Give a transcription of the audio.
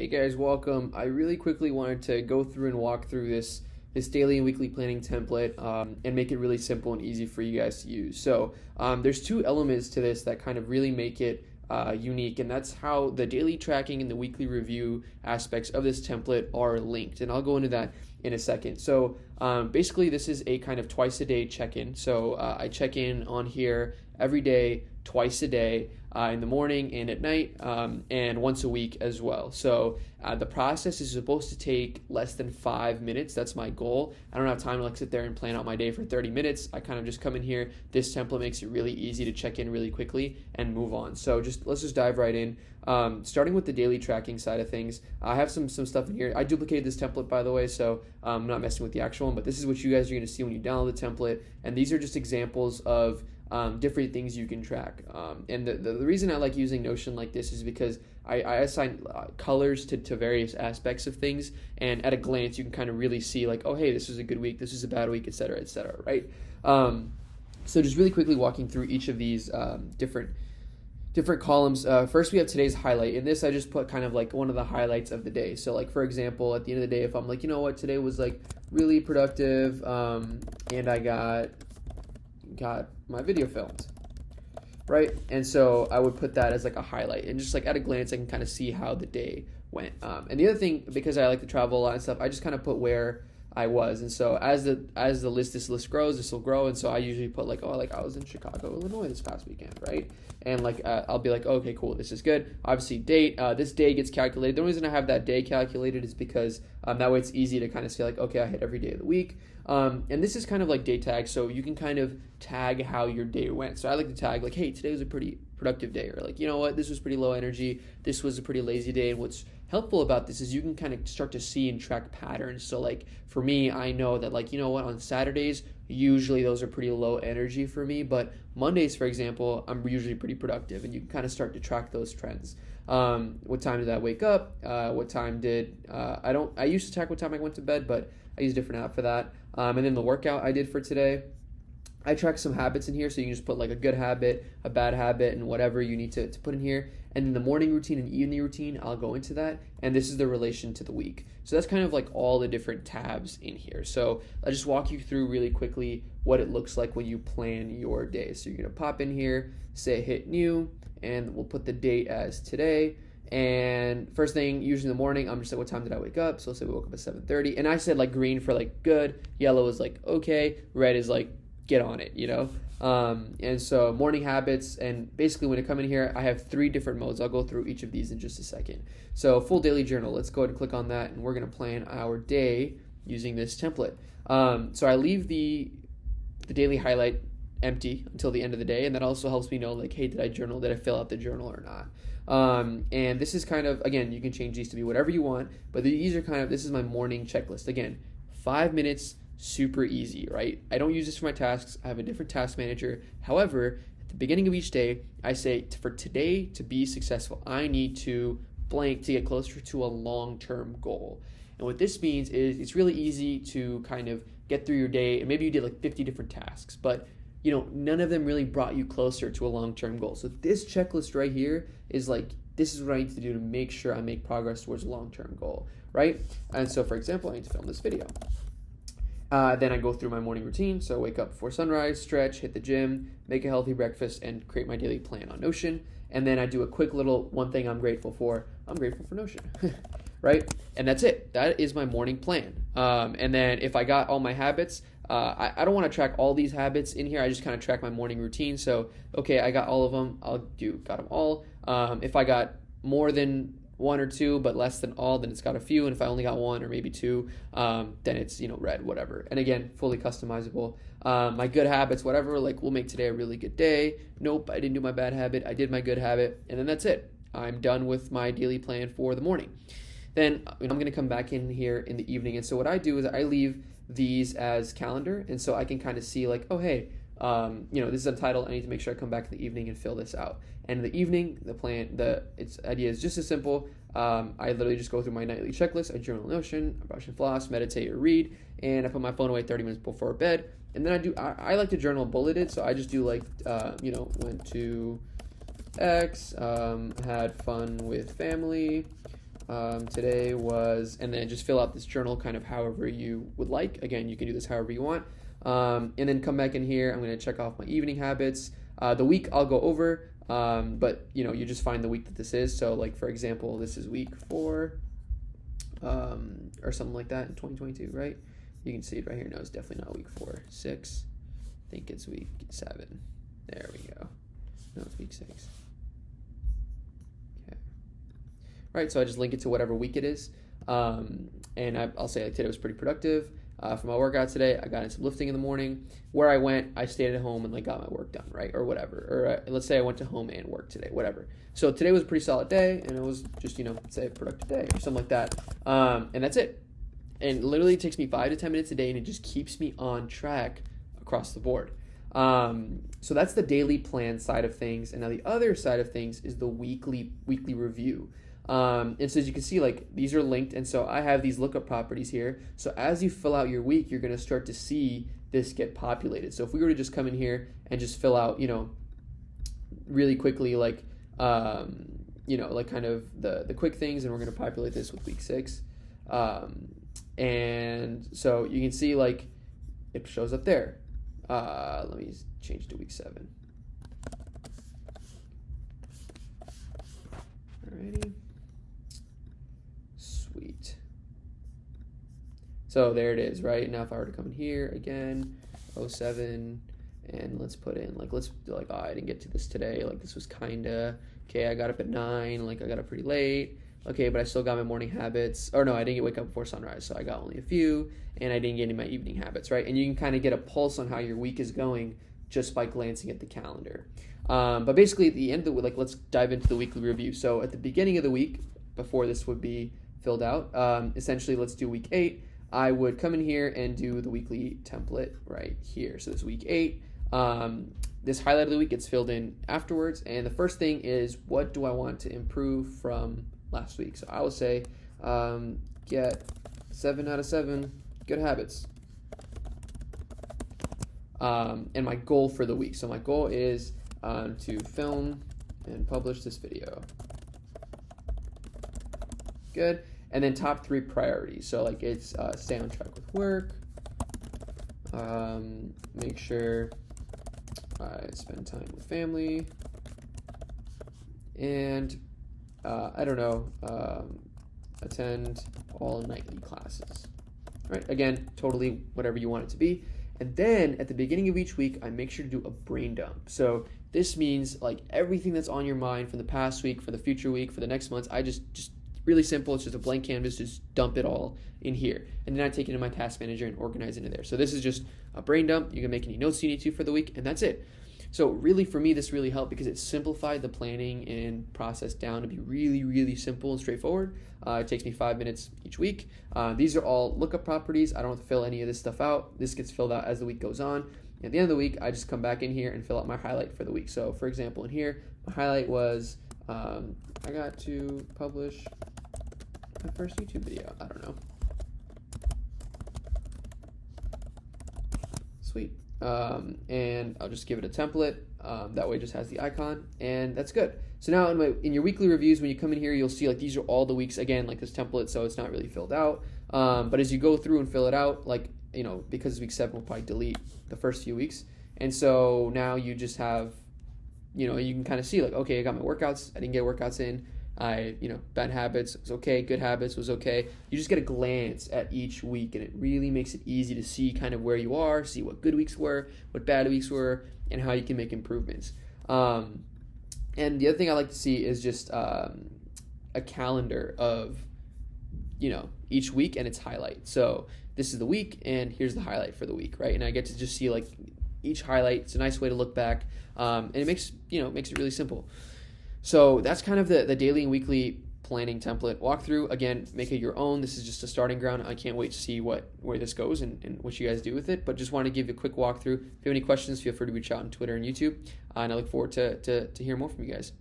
Hey guys, welcome. I really quickly wanted to go through and walk through this daily and weekly planning template and make it really simple and easy for you guys to use. So there's two elements to this that kind of really make it unique, and that's how the daily tracking and the weekly review aspects of this template are linked. And I'll go into that in a second. So basically, this is a kind of twice a day check-in. So I check in on here every day, twice a day, in the morning and at night, and once a week as well. So the process is supposed to take less than 5 minutes. That's my goal. I don't have time to like sit there and plan out my day for 30 minutes. I kind of just come in here. This template makes it really easy to check in really quickly and move on. So let's just dive right in. Starting with the daily tracking side of things, I have some stuff in here. I duplicated this template, by the way, so I'm not messing with the actual one, but this is what you guys are going to see when you download the template. And these are just examples of different things you can track. And the reason I like using Notion like this is because I assign colors to various aspects of things, and at a glance you can kind of really see like, oh hey, this is a good week, this is a bad week, etc., right? So just really quickly walking through each of these different columns. First we have today's highlight. In this I just put kind of like one of the highlights of the day. So like for example, at the end of the day, if I'm like, you know what, today was like really productive, and I got my video filmed, right? And so I would put that as like a highlight, and just like at a glance I can kind of see how the day went. And the other thing, because I like to travel a lot and stuff, I just kind of put where I was. And so as this list grows, this will grow. And so I usually put like, oh, like I was in Chicago, Illinois this past weekend, right? And like I'll be like, okay, cool, this is good. Obviously date, this day gets calculated. The only reason I have that day calculated is because that way it's easy to kind of say like, okay, I hit every day of the week. And this is kind of like day tags, so you can kind of tag how your day went. So I like to tag like, hey, today was a pretty productive day, or like, you know what, this was pretty low energy, this was a pretty lazy day. And what's helpful about this is you can kind of start to see and track patterns. So like for me, I know that like, you know what, on Saturdays usually those are pretty low energy for me, but Mondays, for example, I'm usually pretty productive, and you can kind of start to track those trends. What time did I wake up? What time did I used to track what time I went to bed, but I use a different app for that. And then the workout I did for today, I track some habits in here, so you can just put like a good habit, a bad habit, and whatever you need to put in here. And then the morning routine and evening routine, I'll go into that. And this is the relation to the week. So that's kind of like all the different tabs in here. So I'll just walk you through really quickly what it looks like when you plan your day. So you're gonna pop in here, say hit new, and we'll put the date as today. And first thing, usually in the morning, I'm just like, what time did I wake up? So let's say we woke up at 7:30. And I said like green for like good, yellow is like okay, red is like get on it, you know? And so morning habits, and basically when I come in here, I have 3 different modes. I'll go through each of these in just a second. So full daily journal, let's go ahead and click on that, and we're gonna plan our day using this template. So I leave the daily highlight empty until the end of the day, and that also helps me know like, hey, did I journal? Did I fill out the journal or not? And this is kind of, again, you can change these to be whatever you want, but these are kind of, this is my morning checklist. Again, 5 minutes, super easy, right? I don't use this for my tasks. I have a different task manager. However, at the beginning of each day, I say for today to be successful, I need to blank to get closer to a long-term goal. And what this means is it's really easy to kind of get through your day, and maybe you did like 50 different tasks, but you know, none of them really brought you closer to a long-term goal. So this checklist right here is like, this is what I need to do to make sure I make progress towards a long-term goal, right? And so for example, I need to film this video. Then I go through my morning routine. So wake up before sunrise, stretch, hit the gym, make a healthy breakfast, and create my daily plan on Notion. And then I do a quick little one thing I'm grateful for. I'm grateful for Notion, right? And that's it. That is my morning plan. And then if I got all my habits, I don't want to track all these habits in here. I just kind of track my morning routine. So, okay, I got all of them. Got them all. If I got more than 1 or 2, but less than all, then it's got a few. And if I only got 1 or maybe 2, then it's, you know, red, whatever. And again, fully customizable. My good habits, whatever, like we'll make today a really good day. Nope, I didn't do my bad habit. I did my good habit. And then that's it. I'm done with my daily plan for the morning. Then I'm going to come back in here in the evening. And so what I do is I leave these as calendar. And so I can kind of see like, oh, hey, you know, this is untitled. I need to make sure I come back in the evening and fill this out. And in the evening, its idea is just as simple. I literally just go through my nightly checklist. I journal Notion, I brush and floss, meditate or read, and I put my phone away 30 minutes before bed. And then I like to journal bulleted, so I just do like, you know, went to X, had fun with family, Today was, and then just fill out this journal kind of however you would like. Again, you can do this however you want. And then come back in here. I'm going to check off my evening habits. The week I'll go over, but you just find the week that this is. So like, for example, this is week 4, or something like that in 2022, right? You can see it right here. No, it's definitely not week 4. 6. I think it's week 7. There we go. No, it's week 6. Okay. All right, so I just link it to whatever week it is. And I'll say like today was pretty productive. For my workout today, I got in some lifting in the morning. Where I went, I stayed at home and like got my work done, right? Or whatever. Or let's say I went to home and worked today, whatever. So today was a pretty solid day, and it was just, say a productive day or something like that. And that's it. And literally it takes me 5 to 10 minutes a day, and it just keeps me on track across the board. So that's the daily plan side of things. And now the other side of things is the weekly review. And so as you can see, like these are linked. And so I have these lookup properties here. So as you fill out your week, you're going to start to see this get populated. So if we were to just come in here and just fill out, really quickly, like, like kind of the quick things, and we're going to populate this with week 6. And so you can see like it shows up there. Let me change to week 7. Alrighty. Sweet. So there it is, right? Now if I were to come in here again, 07, and let's put in like, let's do like, I didn't get to this today. Like this was kinda, okay, I got up at 9, like I got up pretty late. Okay, but I still got my morning habits. Or no, I didn't wake up before sunrise, so I got only a few, and I didn't get any of my evening habits, right? And you can kind of get a pulse on how your week is going just by glancing at the calendar. But basically at the end of the week, like let's dive into the weekly review. So at the beginning of the week, before this would be filled out, essentially let's do week 8. I would come in here and do the weekly template right here. So this week 8. This highlight of the week gets filled in afterwards. And the first thing is, what do I want to improve from last week? So I will say, get 7 out of 7 good habits. And my goal for the week. So my goal is to film and publish this video. Good. And then top 3 priorities. So like it's stay on track with work. Make sure I spend time with family. And attend all nightly classes. Right? Again, totally whatever you want it to be. And then at the beginning of each week, I make sure to do a brain dump. So this means like everything that's on your mind from the past week, for the future week, for the next month, I just really simple. It's just a blank canvas, just dump it all in here. And then I take it into my task manager and organize it into there. So this is just a brain dump. You can make any notes you need to for the week, and that's it. So really, for me, this really helped because it simplified the planning and process down to be really, really simple and straightforward. It takes me 5 minutes each week. These are all lookup properties. I don't have to fill any of this stuff out. This gets filled out as the week goes on. At the end of the week, I just come back in here and fill out my highlight for the week. So for example, in here, my highlight was I got to publish my first YouTube video. I don't know. Sweet. And I'll just give it a template. That way it just has the icon, and that's good. So now in your weekly reviews, when you come in here, you'll see like these are all the weeks, again, like this template, so it's not really filled out. But as you go through and fill it out, like, because it's week 7, we'll probably delete the first few weeks. And so now you just have, you can kind of see like, okay, I got my workouts. I didn't get workouts in. Bad habits was okay. Good habits was okay. You just get a glance at each week, and it really makes it easy to see kind of where you are, see what good weeks were, what bad weeks were, and how you can make improvements. And the other thing I like to see is just a calendar of, each week and its highlight. So this is the week, and here's the highlight for the week, right? And I get to just see like each highlight. It's a nice way to look back, and it makes it really simple. So that's kind of the daily and weekly planning template walkthrough. Again, make it your own. This is just a starting ground. I can't wait to see where this goes and what you guys do with it. But just want to give you a quick walkthrough. If you have any questions, feel free to reach out on Twitter and YouTube. And I look forward to hear more from you guys.